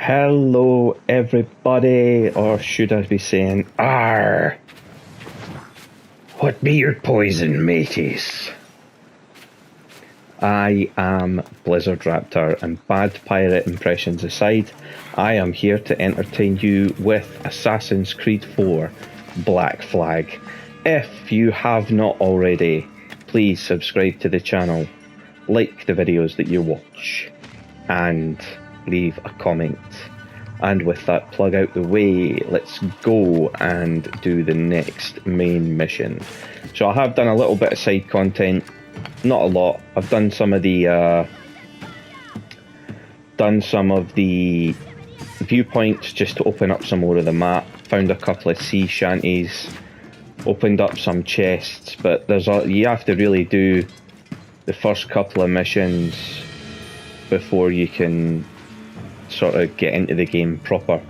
Hello everybody, or should I be saying arr? What be your poison, mateys? I am Blizzard Raptor, and bad pirate impressions aside, I am here to entertain you with Assassin's Creed 4 Black Flag. If you have not already, please subscribe to the channel, like the videos that you watch, and leave a comment. And with that plug out the way, let's go and do the next main mission. So I have done a little bit of side content, not a lot. I've done some of the viewpoints just to open up some more of the map. Found a couple of sea shanties, opened up some chests, but you have to really do the first couple of missions before you can sort of get into the game proper.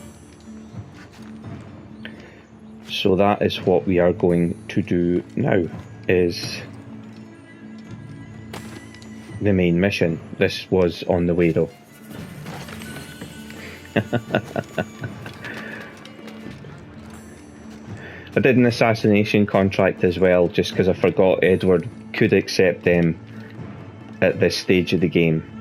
So that is what we are going to do now, is the main mission. This was on the way though. I did an assassination contract as well, just because I forgot Edward could accept them at this stage of the game.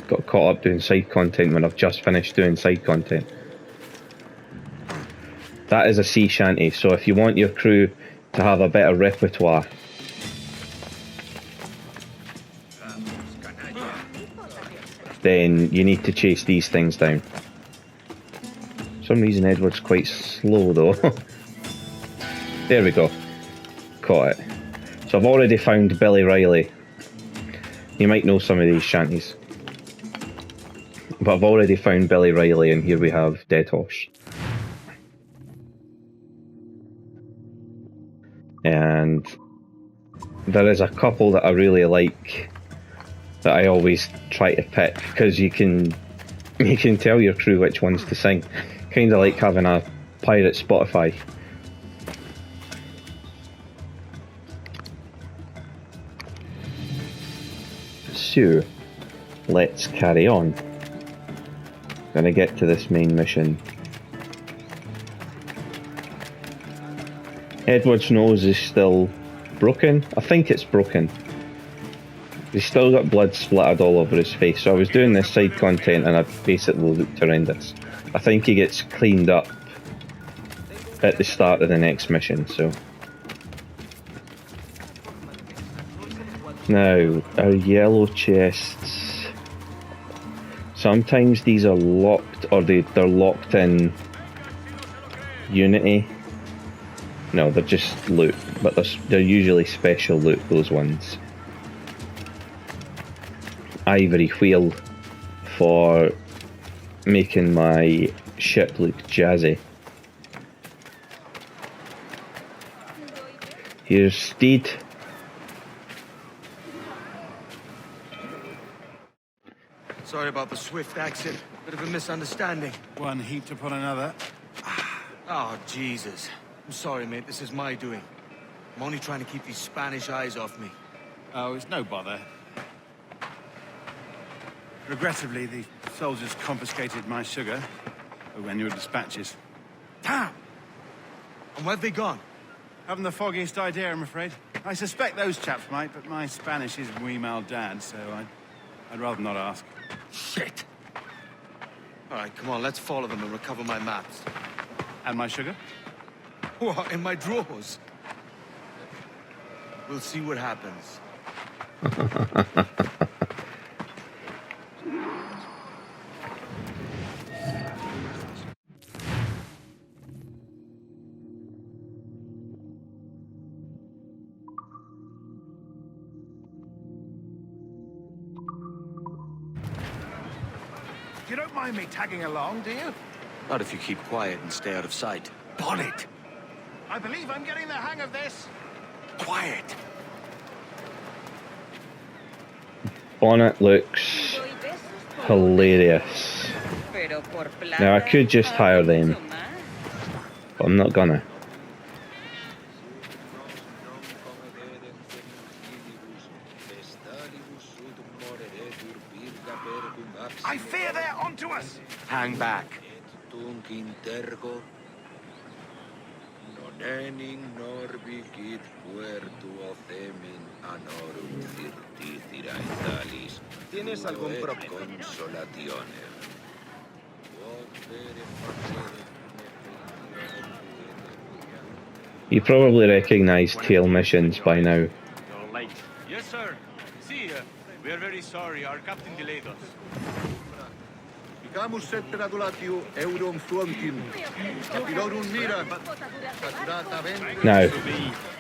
Got caught up doing side content when I've just finished doing side content. That is a sea shanty, so if you want your crew to have a better repertoire, then you need to chase these things down. For some reason Edward's quite slow though. There we go. Caught it. So I've already found Billy Riley. You might know some of these shanties. But I've already found Billy Riley, and here we have Dead Horse. And there is a couple that I really like that I always try to pick, because you can tell your crew which ones to sing. Kind of like having a pirate Spotify. So let's carry on. Gonna get to this main mission. Edward's nose is still broken. I think it's broken. He's still got blood splattered all over his face. So I was doing this side content and I basically looked horrendous. I think he gets cleaned up at the start of the next mission, so. Now, our yellow chests. Sometimes these are locked, or they're locked in Unity. No, they're just loot, but they're usually special loot, those ones. Ivory wheel for making my ship look jazzy. Here's Steed. Sorry about the swift exit. Bit of a misunderstanding. One heaped upon another. Oh, Jesus. I'm sorry, mate. This is my doing. I'm only trying to keep these Spanish eyes off me. Oh, it's no bother. Regrettably, the soldiers confiscated my sugar when your dispatches. Damn! And where've they gone? Haven't the foggiest idea, I'm afraid. I suspect those chaps might, but my Spanish is muy mal dad, so I'd rather not ask. Shit! Alright, come on, let's follow them and recover my maps. And my sugar? What, in my drawers? We'll see what happens. You don't mind me tagging along, do you? Not if you keep quiet and stay out of sight. Bonnet! I believe I'm getting the hang of this. Quiet! Bonnet looks hilarious. Now I could just hire them, but I'm not gonna. I fear they're onto us! Hang back. ¿Tienes algún problema? You probably recognise tail missions by now. Yes, sir. See, we are very sorry. Our captain delayed us. Now,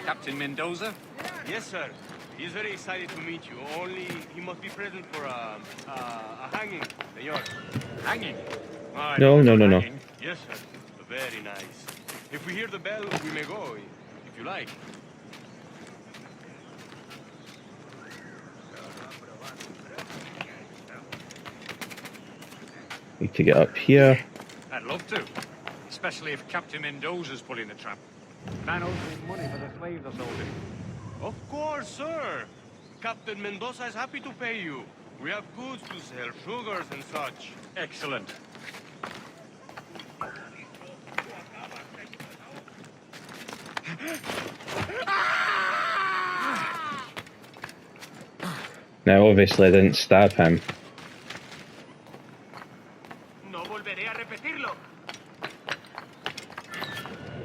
Captain Mendoza? Yes, sir. He is very excited to meet you. Only he must be present for a hanging, senor. Hanging? no. Yes, sir. Very nice. If we hear the bell, we may go, if you like. need to get up here. I'd love to. Especially if Captain Mendoza's pulling the trap. Man owes me money for the slaves I sold him. Of course, sir. Captain Mendoza is happy to pay you. We have goods to sell, sugars and such. Excellent. Now, obviously, I didn't stab him. No volveré a repetirlo.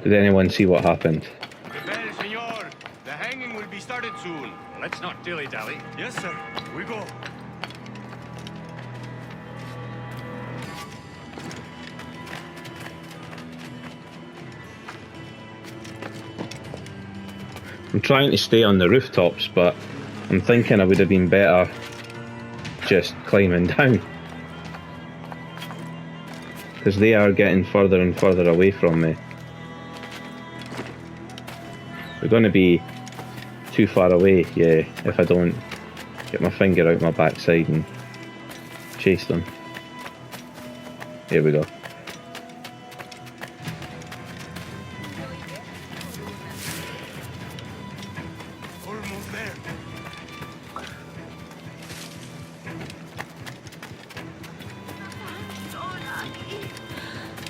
Did anyone see what happened? The bell, senor. The hanging will be started soon. Let's not dilly-dally. Yes, sir. We go. I'm trying to stay on the rooftops, but I'm thinking I would have been better just climbing down. Because they are getting further and further away from me. They're going to be too far away, yeah, if I don't get my finger out my backside and chase them. Here we go. Almost there.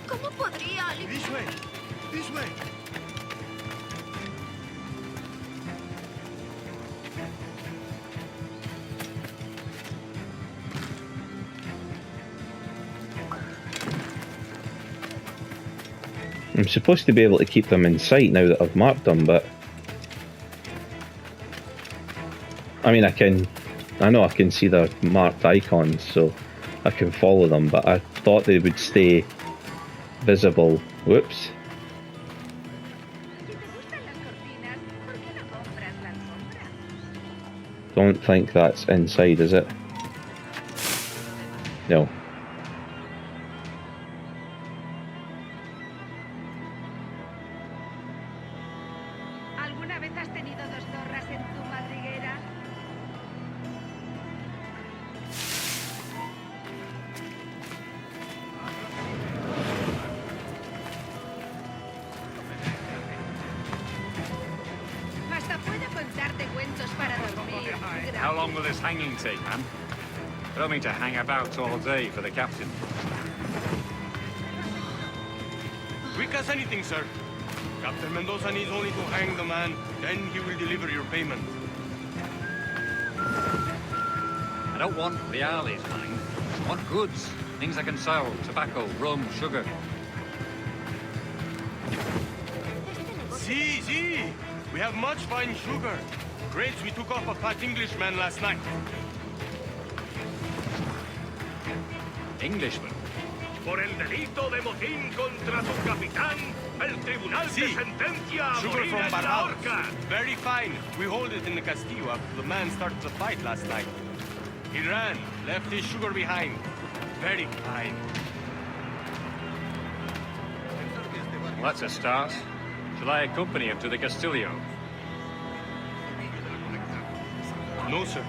¿Cómo podría aliviar? This way. This way. I'm supposed to be able to keep them in sight now that I've marked them, but I mean, I know I can see their marked icons, so I can follow them, but I thought they would stay visible. Whoops. Si te gustan las cortinas, ¿por qué no compras la alfombra? Don't think that's inside, is it? No. ¿Alguna vez has tenido dos zorras en tu madriguera? Hasta puedo contarte cuentos para dormir. How long will this hanging take, man? I don't mean to hang about all day for the captain. Quick as anything, sir. Captain Mendoza needs only to hang the man, then he will deliver your payment. I don't want reales, man. I want goods. Things I can sell. Tobacco, rum, sugar. See. We have much fine sugar. Grapes we took off a fat Englishman last night. Englishman. Por el delito de motín contra su capitán, el tribunal Sí. te sentencia a Sugar morir from en la Bahamas. horca. Very fine. We hold it in the Castillo after the man started the fight last night. He ran, left his sugar behind. Very fine. Well, that's a start. Shall I accompany him to the Castillo? No, sir.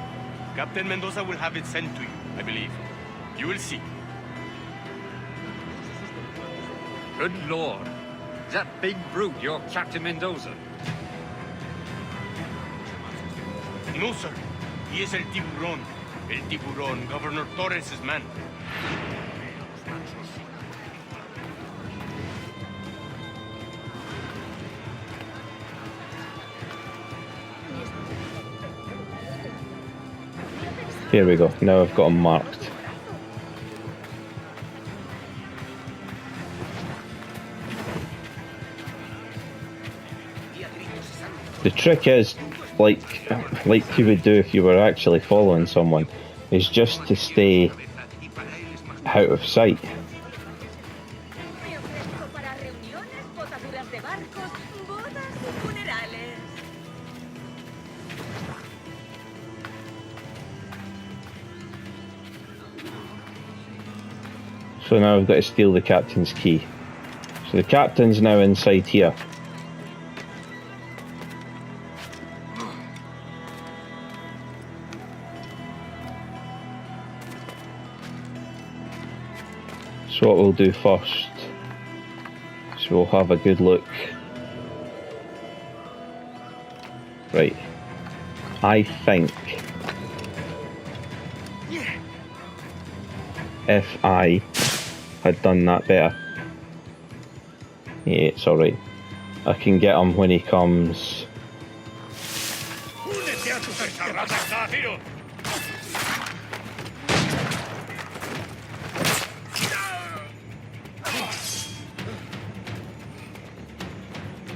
Captain Mendoza will have it sent to you, I believe. You will see. Good Lord. Is that big brute your Captain Mendoza? No, sir. He is el tiburón. El Tiburón, Governor Torres's man. Here we go. Now I've got them marked. The trick is, like you would do if you were actually following someone, is just to stay out of sight. Me ofrezco para reuniones, botaduras de barcos, bodas y funerales. So now I've got to steal the captain's key. So the captain's now inside here. So what we'll do first is we'll have a good look. Right. I think if I had done that better. Yeah, it's alright. I can get him when he comes. ¡Únete a tus ensarradas, Zafiro!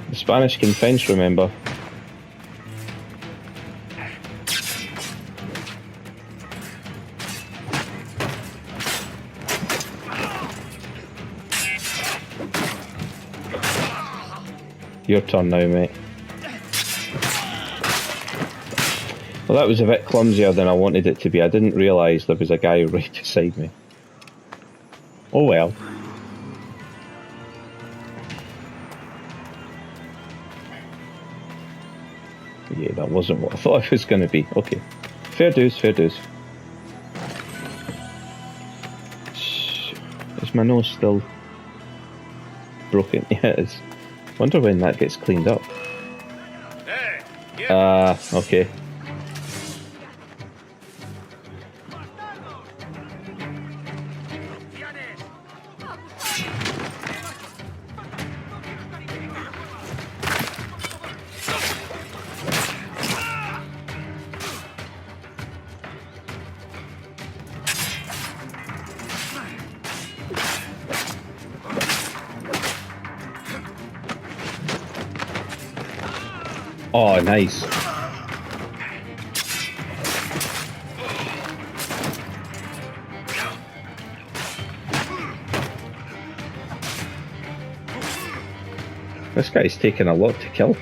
The Spanish can fence, remember. Your turn now, mate. Well, that was a bit clumsier than I wanted it to be. I didn't realise there was a guy right beside me. Oh well. Yeah, that wasn't what I thought it was going to be. Okay. Fair dues, fair dues. Is my nose still broken? Yeah, it is. Wonder when that gets cleaned up. Okay. Oh, nice. This guy's taking a lot to kill.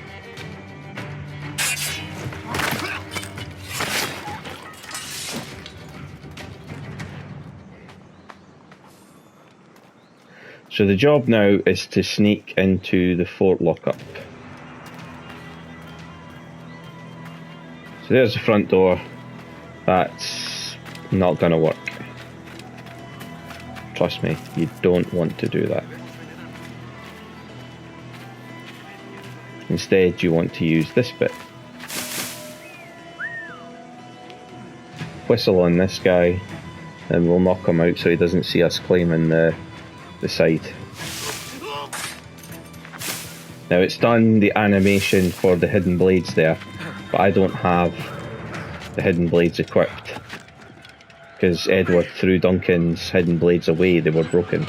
So the job now is to sneak into the fort lockup. So there's the front door. That's not going to work. Trust me, you don't want to do that. Instead, you want to use this bit. Whistle on this guy, and we'll knock him out so he doesn't see us climbing the side. Now it's done the animation for the hidden blades there, but I don't have the hidden blades equipped because Edward threw Duncan's hidden blades away, they were broken.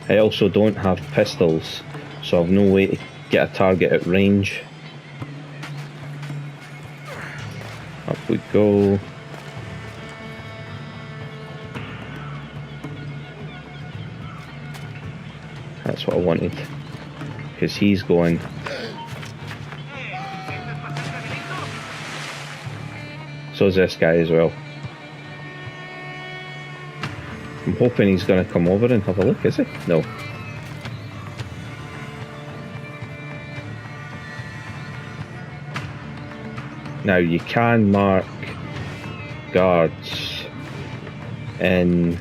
I also don't have pistols, so I've no way to get a target at range. Up we go. That's what I wanted, because he's going. So's this guy as well. I'm hoping he's going to come over and have a look, is he? No. Now you can mark guards in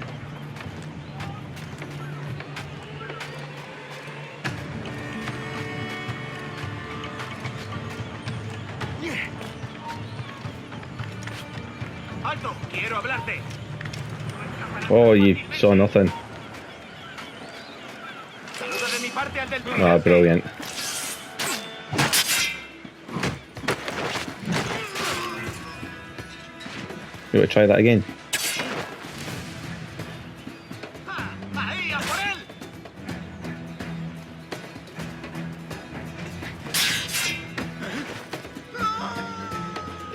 Quiero hablarte. Oh, you saw nothing. Saluda de mi parte al del Ah, brilliant. You want to try that again? Ahí, a por él.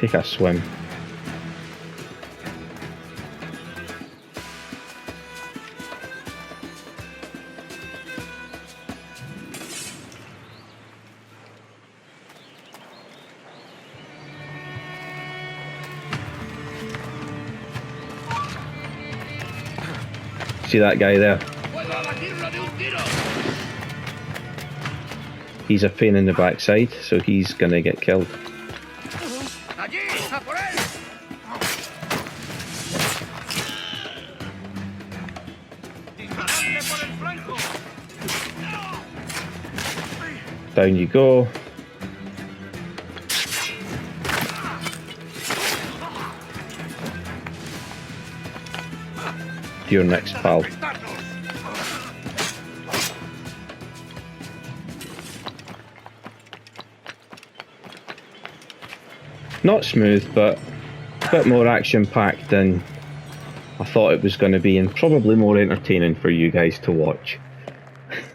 Take a swim. See that guy there? Puedo abatirlo de un tiro. He's a pain in the backside, so he's gonna get killed. Allí, a por él. Disparadle por el flanco. Down you go. You're next, pal. Not smooth, but a bit more action-packed than I thought it was going to be, and probably more entertaining for you guys to watch.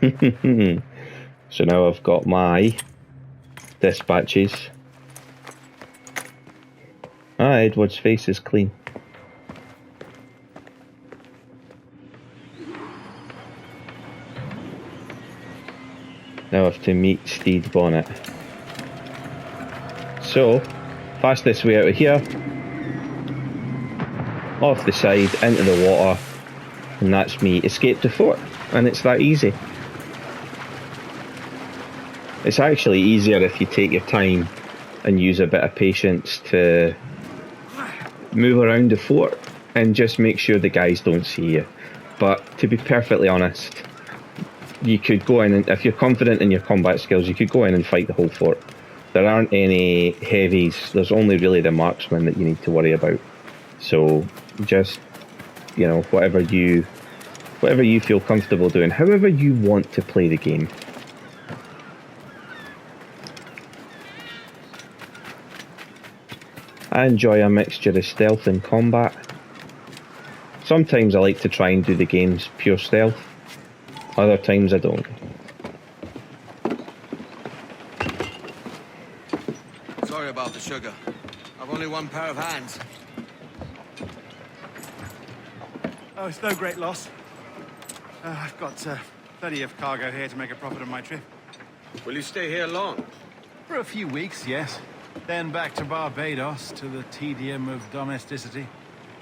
So now I've got my dispatches. Ah, Edward's face is clean. Now I have to meet Stede Bonnet. So, fastest way out of here, off the side, into the water, and that's me. Escape to fort, and it's that easy. It's actually easier if you take your time and use a bit of patience to move around the fort and just make sure the guys don't see you. But to be perfectly honest, you could go in and, if you're confident in your combat skills, you could go in and fight the whole fort. There aren't any heavies, there's only really the marksmen that you need to worry about. So just, you know, whatever you feel comfortable doing, however you want to play the game. I enjoy a mixture of stealth and combat. Sometimes I like to try and do the games pure stealth. Other times I don't. Sorry about the sugar. I've only one pair of hands. Oh, it's no great loss. I've got plenty of cargo here to make a profit on my trip. Will you stay here long? For a few weeks, yes. Then back to Barbados, to the tedium of domesticity.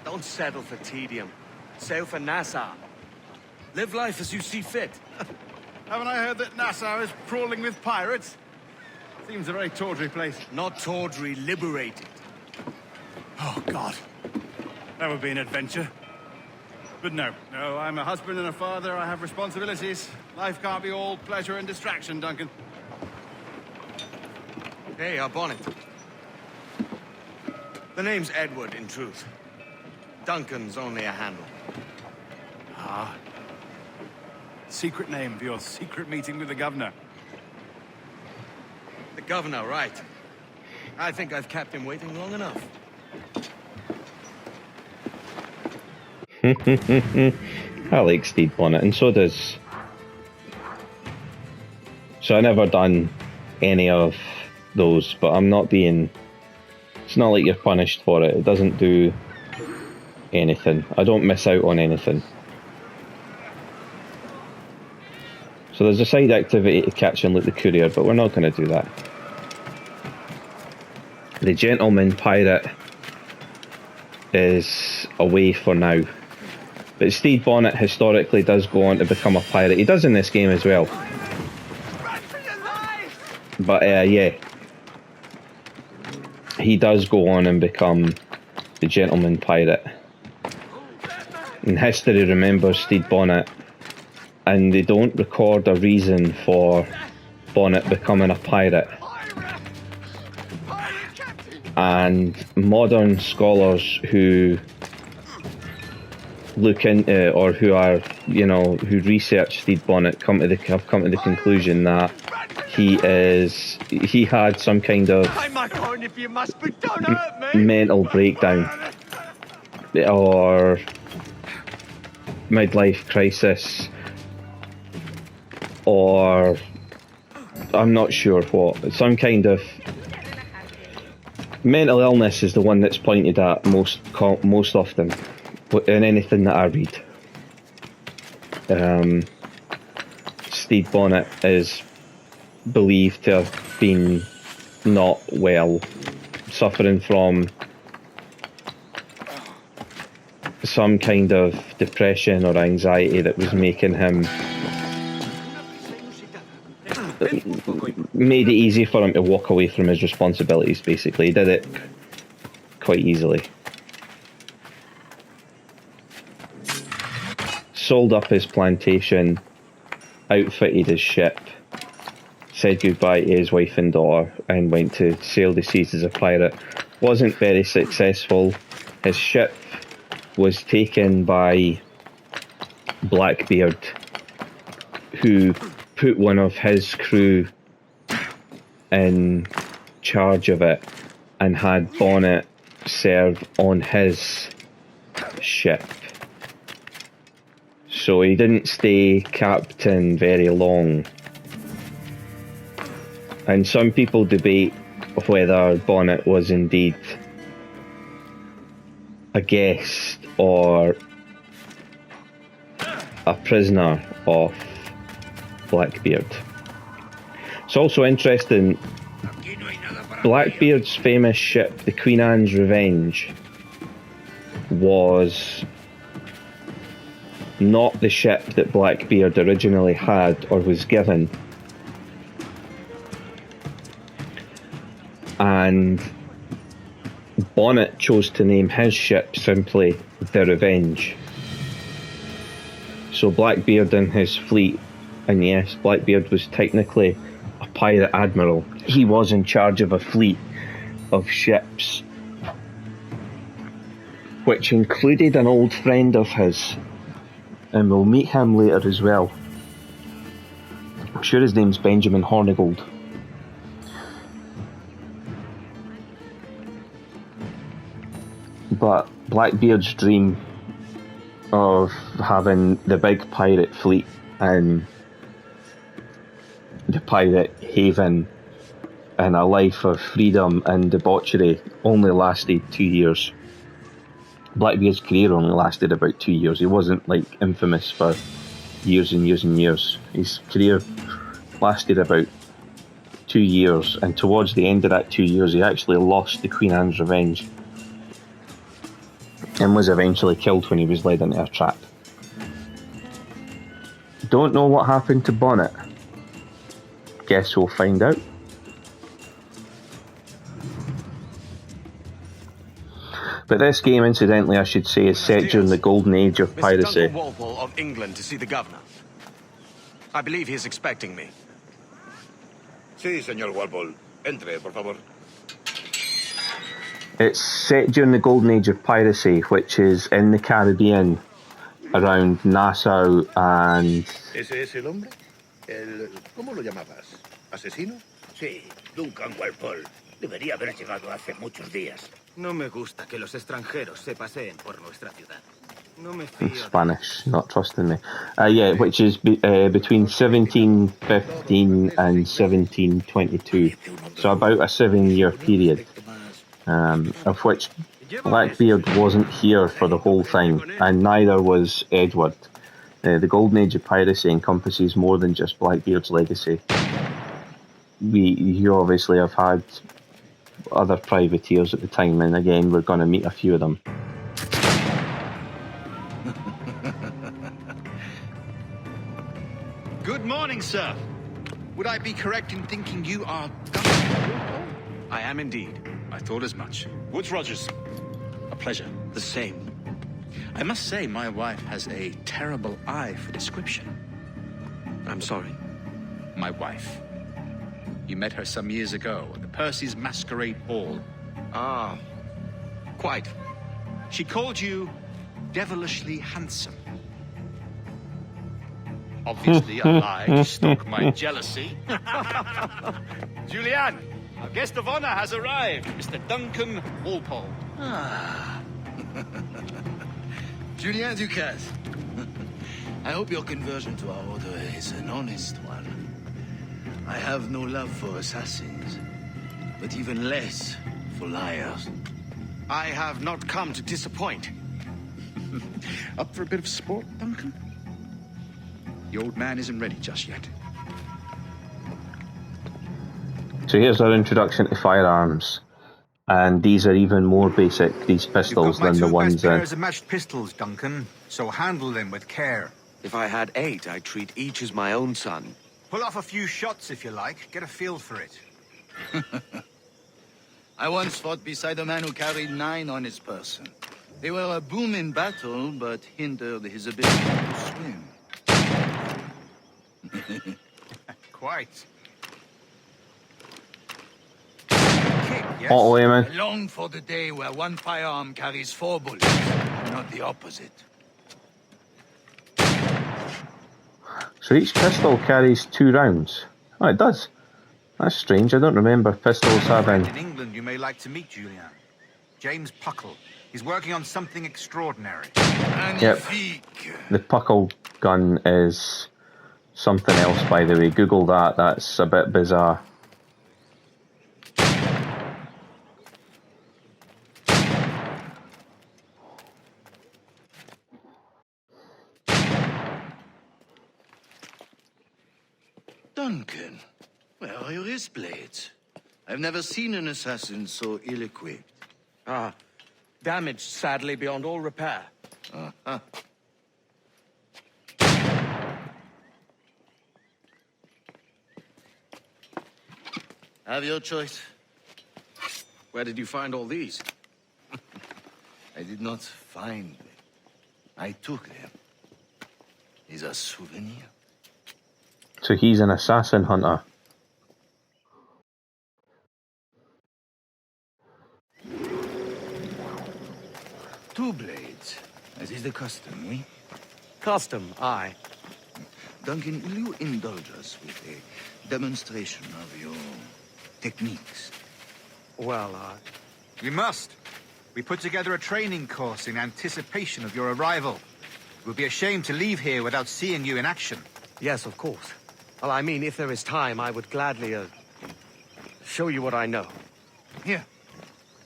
Don't settle for tedium. Sail for Nassau. Live life as you see fit. Haven't I heard that Nassau is crawling with pirates? Seems a very tawdry place. Not tawdry, liberated. Oh, God. That would be an adventure. But no, I'm a husband and a father. I have responsibilities. Life can't be all pleasure and distraction, Duncan. Hey, our bonnet. The name's Edward, in truth. Duncan's only a handle. Ah. Secret name for your secret meeting with the governor. The governor, right. I think I've kept him waiting long enough. I like Stede Bonnet, and so does... So I never done any of those, but I'm not being... It's not like you're punished for it. It doesn't do anything. I don't miss out on anything. So there's a side activity to catch and loot the courier, but we're not going to do that. The gentleman pirate is away for now. But Stede Bonnet historically does go on to become a pirate. He does in this game as well. But yeah. He does go on and become the gentleman pirate. And history remembers Stede Bonnet, and they don't record a reason for Bonnet becoming a pirate. And modern scholars who look into, or who are, who research Stede Bonnet, have come to the conclusion that he had some kind of mental breakdown or midlife crisis, or I'm not sure what. Some kind of mental illness is the one that's pointed at most often in anything that I read. Stede Bonnet is believed to have been not well, suffering from some kind of depression or anxiety that was making him, made it easy for him to walk away from his responsibilities. Basically, he did it quite easily. Sold up his plantation, outfitted his ship, said goodbye to his wife and daughter, and went to sail the seas as a pirate. Wasn't very successful. His ship was taken by Blackbeard, who put one of his crew in charge of it and had Bonnet serve on his ship. So he didn't stay captain very long. And some people debate whether Bonnet was indeed a guest or a prisoner of Blackbeard. It's also interesting, Blackbeard's famous ship, the Queen Anne's Revenge, was not the ship that Blackbeard originally had or was given. And Bonnet chose to name his ship simply the Revenge. So Blackbeard and his fleet, and yes, Blackbeard was technically a pirate admiral. He was in charge of a fleet of ships, which included an old friend of his, and we'll meet him later as well. I'm sure his name's Benjamin Hornigold. But Blackbeard's dream of having the big pirate fleet and the pirate haven and a life of freedom and debauchery only lasted 2 years. Blackbeard's career only lasted about 2 years. He wasn't like infamous for years and years and years. His career lasted about 2 years, and towards the end of that 2 years he actually lost the Queen Anne's Revenge and was eventually killed when he was led into a trap. Don't know what happened to Bonnet. Guess we'll find out. But this game, incidentally, I should say, is set during the golden age of piracy. Mr. Walpole of England to see the governor. I believe he is expecting me. Sí, señor Walpole. Entre, por favor. It's set during the golden age of piracy, which is in the Caribbean, around Nassau and... ¿Ese es el hombre? ¿Cómo lo llamabas? ¿Asesino? Sí, Duncan Walpole. Debería haber llegado hace muchos días. No me gusta que los extranjeros se paseen por nuestra ciudad. No me fío. Spanish, not trusting me. Yeah, which is between 1715 and 1722. So about a 7-year period, of which Blackbeard wasn't here for the whole thing, and neither was Edward. The golden age of piracy encompasses more than just Blackbeard's legacy. You obviously have had other privateers at the time, and again we're going to meet a few of them. Good morning, sir. Would I be correct in thinking you are Governor? I am indeed. I thought as much. Woods Rogers. A pleasure. The same. I must say my wife has a terrible eye for description. I'm sorry. My wife. You met her some years ago at the Percy's Masquerade Ball. Ah, quite. She called you devilishly handsome. Obviously, a lie to stoke my jealousy. Julian, our guest of honor has arrived, Mr. Duncan Walpole. Julien Ducasse. I hope your conversion to our order is an honest one. I have no love for assassins, but even less for liars. I have not come to disappoint. Up for a bit of sport, Duncan? The old man isn't ready just yet. So here's our introduction to firearms. And these are even more basic, these pistols, than the ones in... pairs of matched pistols, Duncan, so handle them with care. If I had 8, I'd treat each as my own son. Pull off a few shots if you like, get a feel for it. I once fought beside a man who carried 9 on his person. They were a boon in battle, but hindered his ability to swim. Quite. Kick, yes? Auto I aiming. long for the day where one firearm carries 4 bullets, not the opposite. So each pistol carries 2 rounds. Oh, it does. That's strange. I don't remember pistols having... In England, you may like to meet Julian. James Puckle. He's working on something extraordinary. Yep. The Puckle gun is something else, by the way. Google that. That's a bit bizarre. Duncan, where are your wrist blades? I've never seen an assassin so ill-equipped. Damaged, sadly, beyond all repair. Uh-huh. Have your choice. Where did you find all these? I did not find them. I took them. Is a souvenir. So he's an assassin hunter. Two blades, as is the custom, eh? Custom, aye. Duncan, will you indulge us with a demonstration of your techniques? Well, We must. We put together a training course in anticipation of your arrival. It would be a shame to leave here without seeing you in action. yes, of course. Well, I mean, if there is time, I would gladly, show you what I know. Here,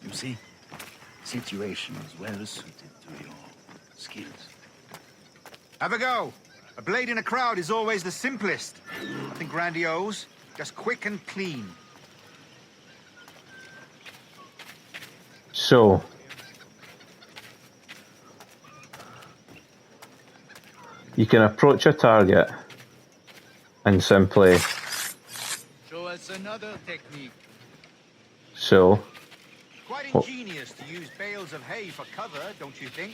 you see, situation is well suited to your skills. Have a go. A blade in a crowd is always the simplest. Nothing grandiose, just quick and clean. So... you can approach a target and simply... Show us another technique. So... Quite ingenious to use bales of hay for cover, don't you think?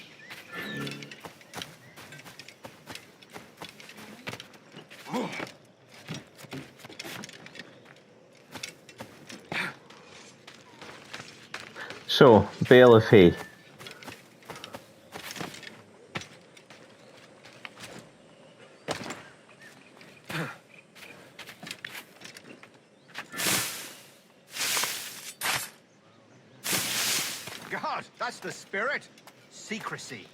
So, bale of hay. God, that's the spirit. Secrecy.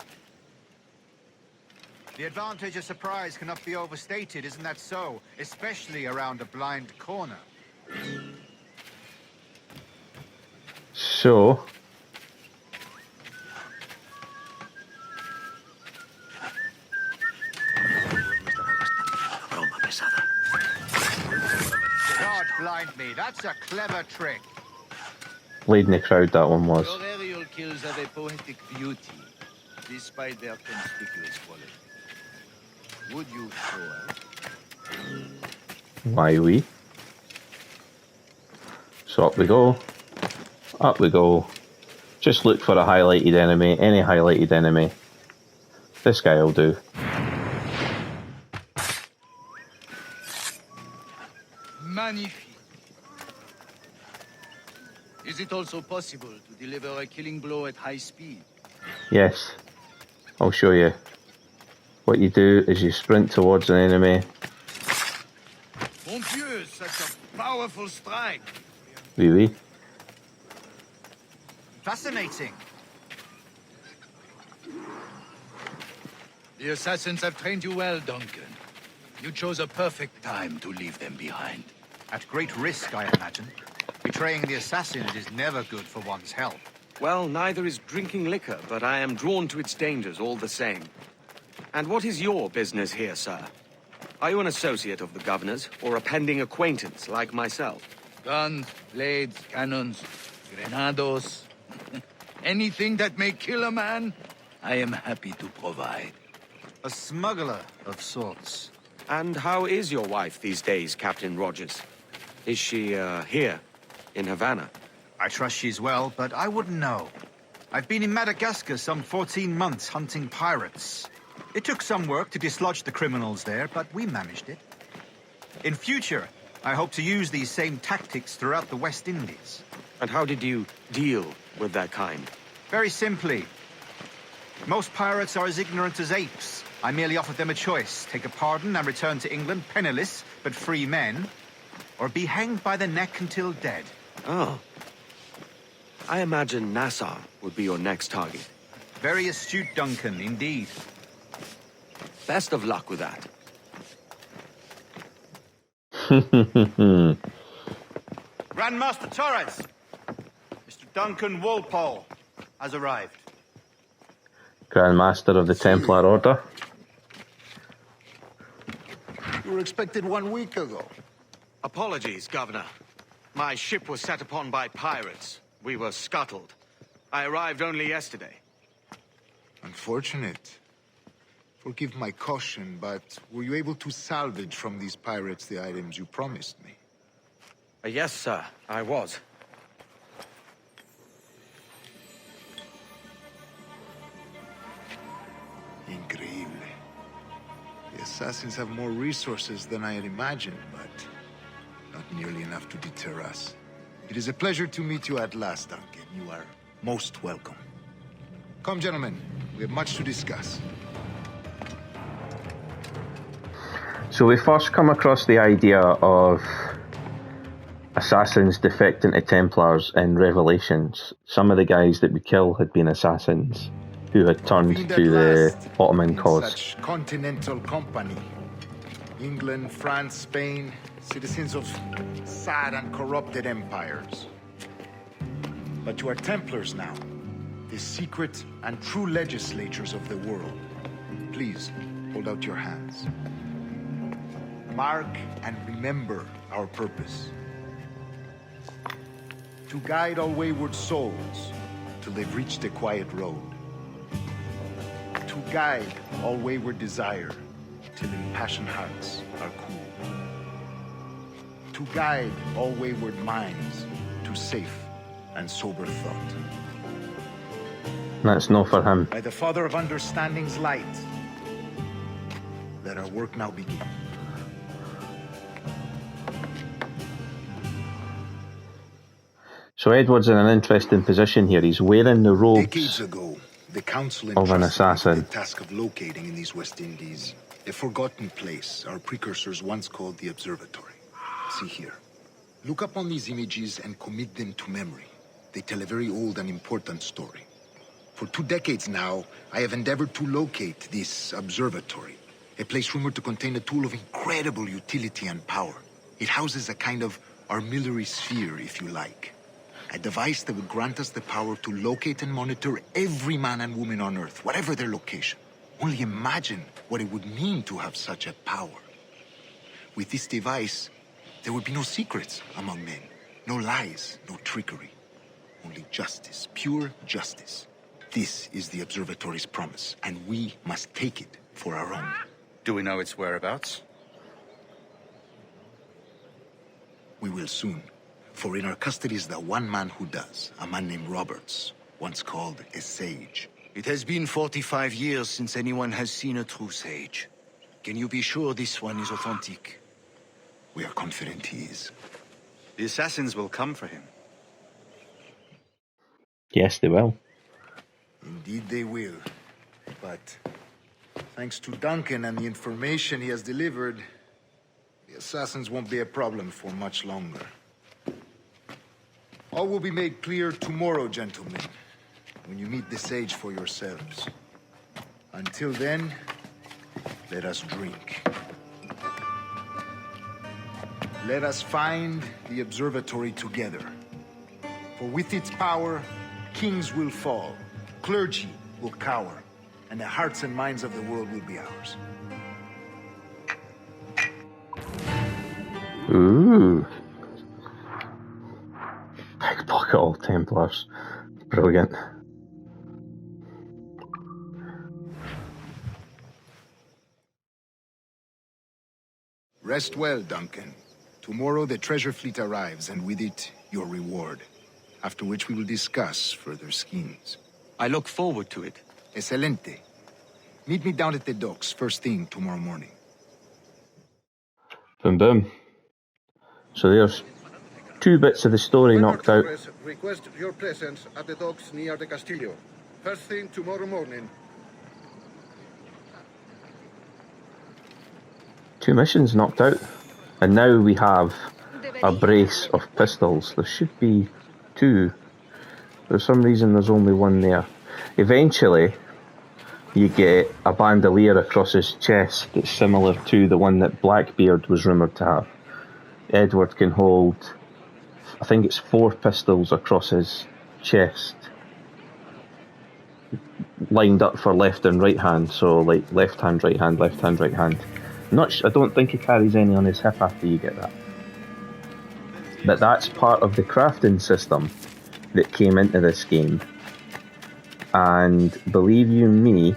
The advantage of surprise cannot be overstated, isn't that so? Especially around a blind corner. So... God blind me, that's a clever trick. Leading the crowd, that one was. Your aerial kills have a poetic beauty, despite their conspicuous quality. Would you show us? Why we? So up we go. Up we go. Just look for a highlighted enemy, any highlighted enemy. This guy will do. Magnifique. Is it also possible to deliver a killing blow at high speed? Yes. I'll show you. What you do is you sprint towards an enemy. Mon Dieu, such a powerful strike. Oui, oui. Fascinating. The assassins have trained you well, Duncan. You chose a perfect time to leave them behind. At great risk, I imagine. Betraying the assassins is never good for one's health. Well, neither is drinking liquor, but I am drawn to its dangers all the same. And what is your business here, sir? Are you an associate of the governor's, or a pending acquaintance like myself? Guns, blades, cannons, grenados. Anything that may kill a man, I am happy to provide. A smuggler of sorts. And how is your wife these days, Captain Rogers? Is she, here, in Havana? I trust she's well, but I wouldn't know. I've been in Madagascar some 14 months hunting pirates. It took some work to dislodge the criminals there, but we managed it. In future, I hope to use these same tactics throughout the West Indies. And how did you deal with that kind? Very simply. Most pirates are as ignorant as apes. I merely offered them a choice. Take a pardon and return to England penniless, but free men. Or be hanged by the neck until dead. Oh. I imagine Nassau would be your next target. Very astute, Duncan, indeed. Best of luck with that. Grandmaster Torres! Mr. Duncan Walpole has arrived. Grand Master of the Templar Order. You were expected 1 week ago. Apologies, Governor. My ship was set upon by pirates. We were scuttled. I arrived only yesterday. Unfortunate. Forgive my caution, but were you able to salvage from these pirates the items you promised me? Yes, sir, I was. Increíble. The assassins have more resources than I had imagined, but not nearly enough to deter us. It is a pleasure to meet you at last, Duncan. You are most welcome. Come, gentlemen. We have much to discuss. So we first come across the idea of assassins defecting to Templars in Revelations. Some of the guys that we kill had been assassins who had turned to the Ottoman cause. Such continental company. England, France, Spain, citizens of sad and corrupted empires. But you are Templars now, the secret and true legislatures of the world. Please, hold out your hands. Mark and remember our purpose. To guide all wayward souls till they've reached the quiet road. To guide all wayward desire till impassioned hearts are cool. To guide all wayward minds to safe and sober thought. That's no for him. By the Father of Understanding's light, let our work now begin. So Edward's in an interesting position here. He's wearing the Decades robes ago, the Council of an entrusted me assassin. with the task of locating in these West Indies a forgotten place our precursors once called the Observatory. See here. Look upon these images and commit them to memory. They tell a very old and important story. For 2 decades now, I have endeavored to locate this observatory, a place rumored to contain a tool of incredible utility and power. It houses a kind of armillary sphere, if you like. A device that would grant us the power to locate and monitor every man and woman on Earth, whatever their location. Only imagine what it would mean to have such a power. With this device, there would be no secrets among men, no lies, no trickery. Only justice, pure justice. This is the Observatory's promise, and we must take it for our own. Do we know its whereabouts? We will soon. For in our custody is the one man who does, a man named Roberts, once called a sage. It has been 45 years since anyone has seen a true sage. Can you be sure this one is authentic? We are confident he is. The assassins will come for him. Yes, they will. Indeed they will. but thanks to Duncan and the information he has delivered, the assassins won't be a problem for much longer. All will be made clear tomorrow, gentlemen, when you meet the sage for yourselves. Until then, let us drink. Let us find the observatory together. For with its power, kings will fall, clergy will cower, and the hearts and minds of the world will be ours. Ooh. Pickpocket all Templars. Brilliant. Rest well, Duncan. Tomorrow the treasure fleet arrives, and with it, your reward. After which we will discuss further schemes. I look forward to it. Excelente. Meet me down at the docks first thing tomorrow morning. Boom boom. So there's 2 bits of the story knocked out. Request your presence at the docks near the Castillo. First thing tomorrow morning. 2 missions knocked out. And now we have a brace of pistols. There should be 2. For some reason there's only 1 there. Eventually, you get a bandolier across his chest that's similar to the one that Blackbeard was rumoured to have. Edward can hold, I think it's 4 pistols across his chest, lined up for left and right hand, so like left hand, right hand, left hand, right hand. I don't think he carries any on his hip after you get that. But that's part of the crafting system that came into this game. And believe you me,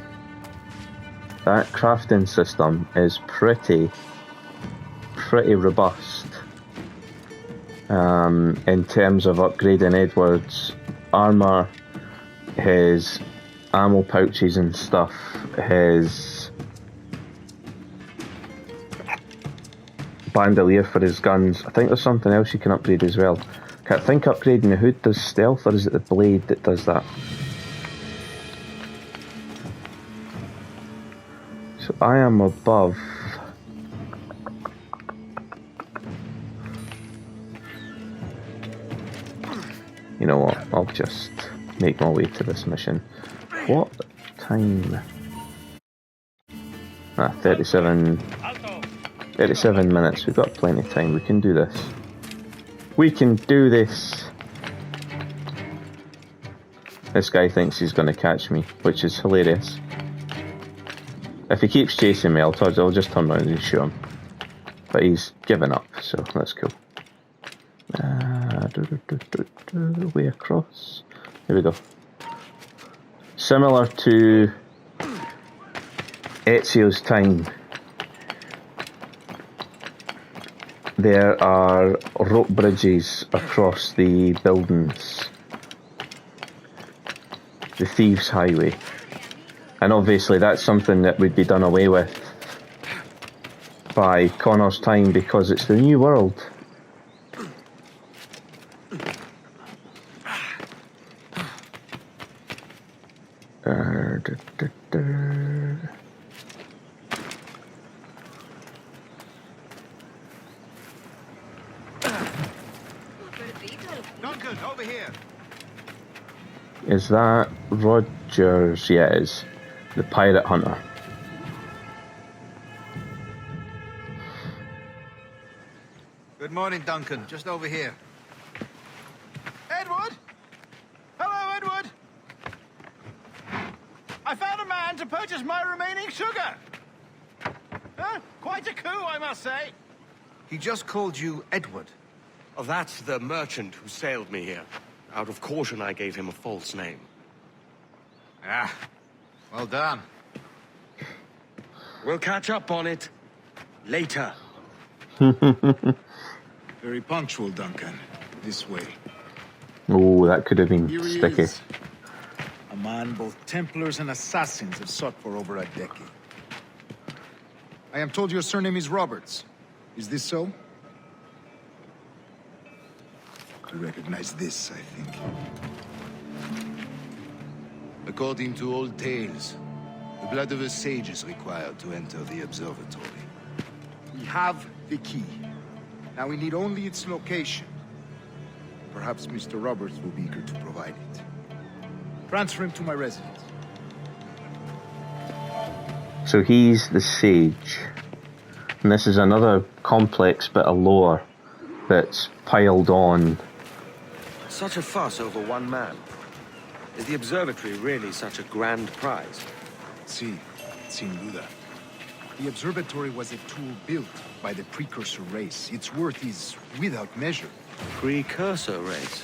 that crafting system is pretty robust in terms of upgrading Edward's armour, his ammo pouches and stuff, his bandolier for his guns. I think there's something else you can upgrade as well. I think upgrading the hood does stealth, or is it the blade that does that? So I am above. You know what, I'll just make my way to this mission. What time? 37 minutes, we've got plenty of time, we can do this. We can do this! This guy thinks he's going to catch me, which is hilarious. If he keeps chasing me, I'll just turn around and shoot him. But he's given up, so that's cool. Way across. Here we go. Similar to Ezio's time, there are rope bridges across the buildings. The Thieves' Highway. And obviously that's something that would be done away with by Connor's time because it's the new world. Duncan, over here. Is that Rogers? Yeah, it is. The pirate hunter. Good morning, Duncan. Just over here. Edward? Hello, Edward. I found a man to purchase my remaining sugar. Quite a coup, I must say. He just called you Edward. Oh, that's the merchant who sailed me here. Out of caution, I gave him a false name. Ah, well done. We'll catch up on it later. Very punctual, Duncan. This way. Oh, that could have been Here he sticky. is. A man both Templars and Assassins have sought for over a decade. I am told your surname is Roberts. Is this so? I recognize this, I think. According to old tales, The blood of a sage is required to enter the observatory. We have the key. Now we need only its location. Perhaps Mr. Roberts will be eager to provide it. Transfer him to my residence. So he's the sage. And this is another complex bit of lore that's piled on. Such a fuss over one man. Is the observatory really such a grand prize? Si, sin duda. The observatory was a tool built by the precursor race. Its worth is without measure. Precursor race?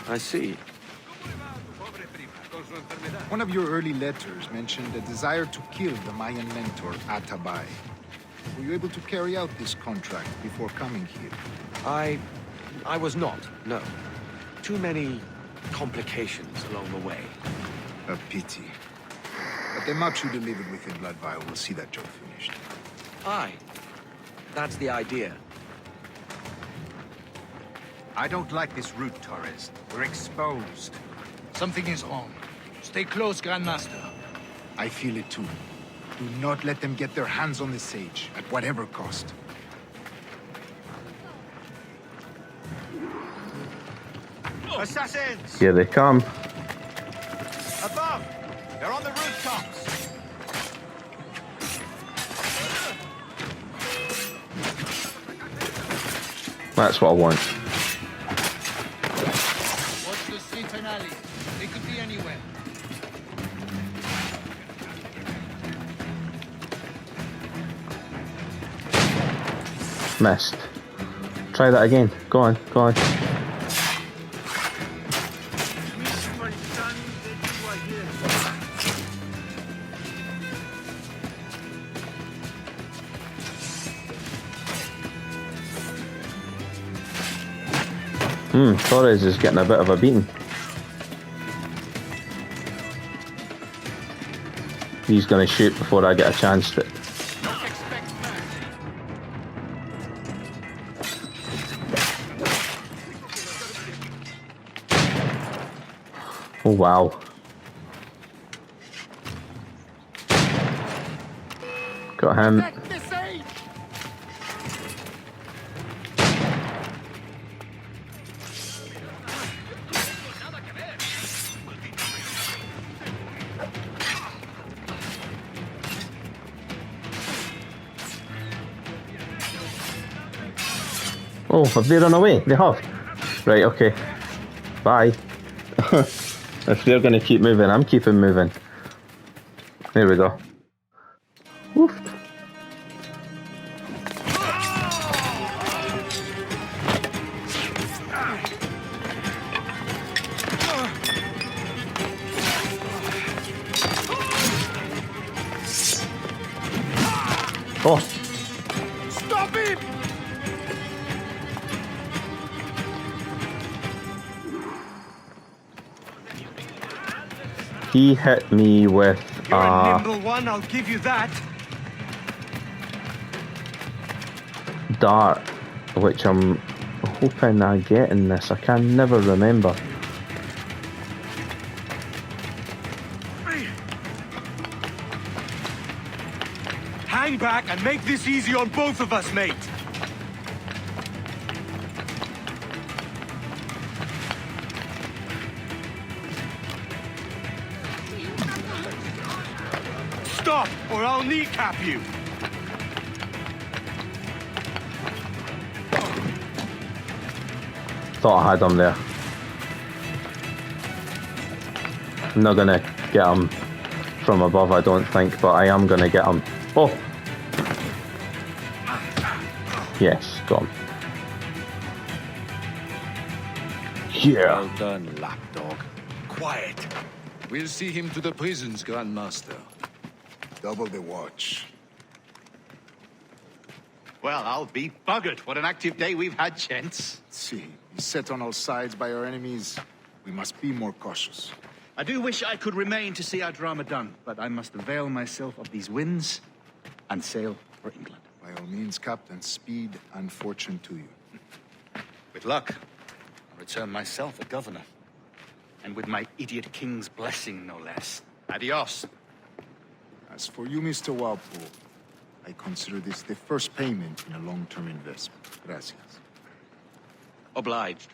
I see. One of your early letters mentioned a desire to kill the Mayan mentor, Atabay. Were you able to carry out this contract before coming here? I was not, no. Too many complications along the way. A pity. But the map you delivered with the blood vial will see that job finished. Aye. That's the idea. I don't like this route, Torres. We're exposed. Something is wrong. Stay close, Grandmaster. I feel it too. Do not let them get their hands on the sage, at whatever cost. Assassins! Here they come. Above! They're on the rooftops! That's what I want. Watch the streets and alleys. They could be anywhere. Missed. Try that again. Go on, go on. Torres is getting a bit of a beating. He's gonna shoot before I get a chance to. Oh wow. Got him. Oh, have they run away? They have. Right, okay. Bye. If they're going to keep moving, I'm keeping moving. There we go. Woof. Oh. Stop him! He hit me with You're a nimble one, I'll give you that. dart, which I'm hoping I get in this. I can never remember. Hang back and make this easy on both of us, mate. Stop, or I'll kneecap you. Thought I had him there. I'm not gonna get him from above, I don't think, but I am gonna get him. Oh! Yes, got him. Yeah! Well done, lapdog. Quiet. We'll see him to the prisons, Grandmaster. Double the watch. Well, I'll be buggered. What an active day we've had, gents. See, set on all sides by our enemies. We must be more cautious. I do wish I could remain to see our drama done, but I must avail myself of these winds and sail for England. By all means, Captain, speed and fortune to you. With luck, I'll return myself a governor. And with my idiot king's blessing, no less. Adios. As for you, Mr. Walpole, I consider this the first payment in a long-term investment. Gracias. Obliged.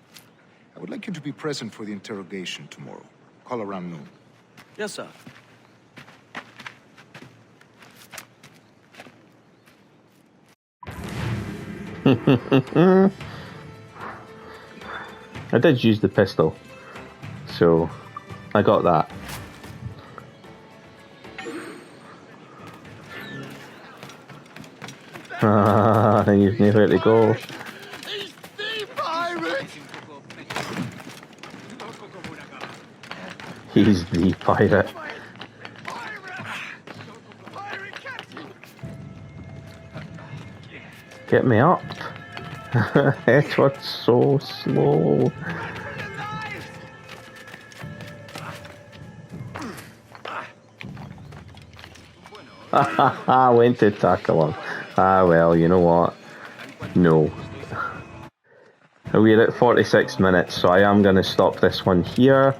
I would like you to be present for the interrogation tomorrow. Call around noon. Yes, sir. I did use the pistol, so I got that. Ah, you've nowhere to go. He's the pirate! He's the pirate. Get me up. Edward's so slow. I went to tackle him. Ah well, you know what? No. We're at 46 minutes, so I am going to stop this one here.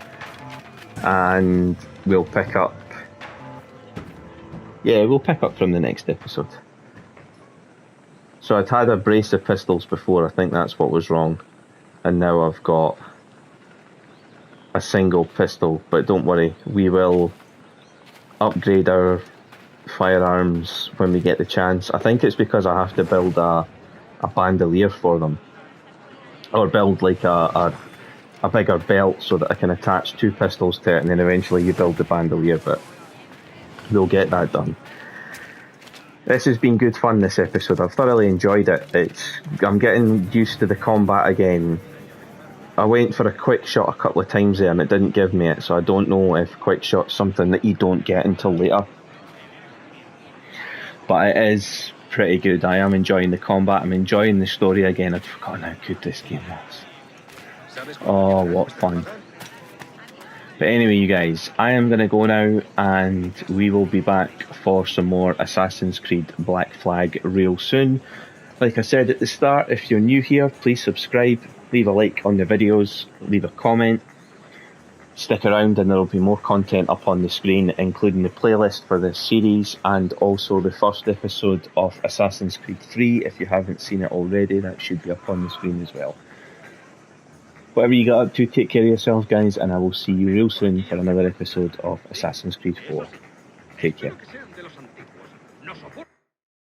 And we'll pick up... Yeah, we'll pick up from the next episode. So I'd had a brace of pistols before, I think that's what was wrong. And now I've got a single pistol, but don't worry, we will upgrade our firearms when we get the chance. I think it's because I have to build a bandolier for them. Or build like a bigger belt so that I can attach two pistols to it, and then eventually you build the bandolier, but we'll get that done. This has been good fun, this episode. I've thoroughly enjoyed it. I'm getting used to the combat again. I went for a quick shot a couple of times there and it didn't give me it, so I don't know if quick shot's something that you don't get until later. But it is pretty good. I am enjoying the combat. I'm enjoying the story again. I'd forgotten how good this game was. Oh, what fun. But anyway, you guys, I am going to go now, and we will be back for some more Assassin's Creed Black Flag real soon. Like I said at the start, if you're new here, please subscribe, leave a like on the videos, leave a comment, stick around and there will be more content up on the screen, including the playlist for this series and also the first episode of Assassin's Creed 3. If you haven't seen it already, that should be up on the screen as well. Whatever you got up to, take care of yourselves, guys, and I will see you real soon for another episode of Assassin's Creed 4. Take care.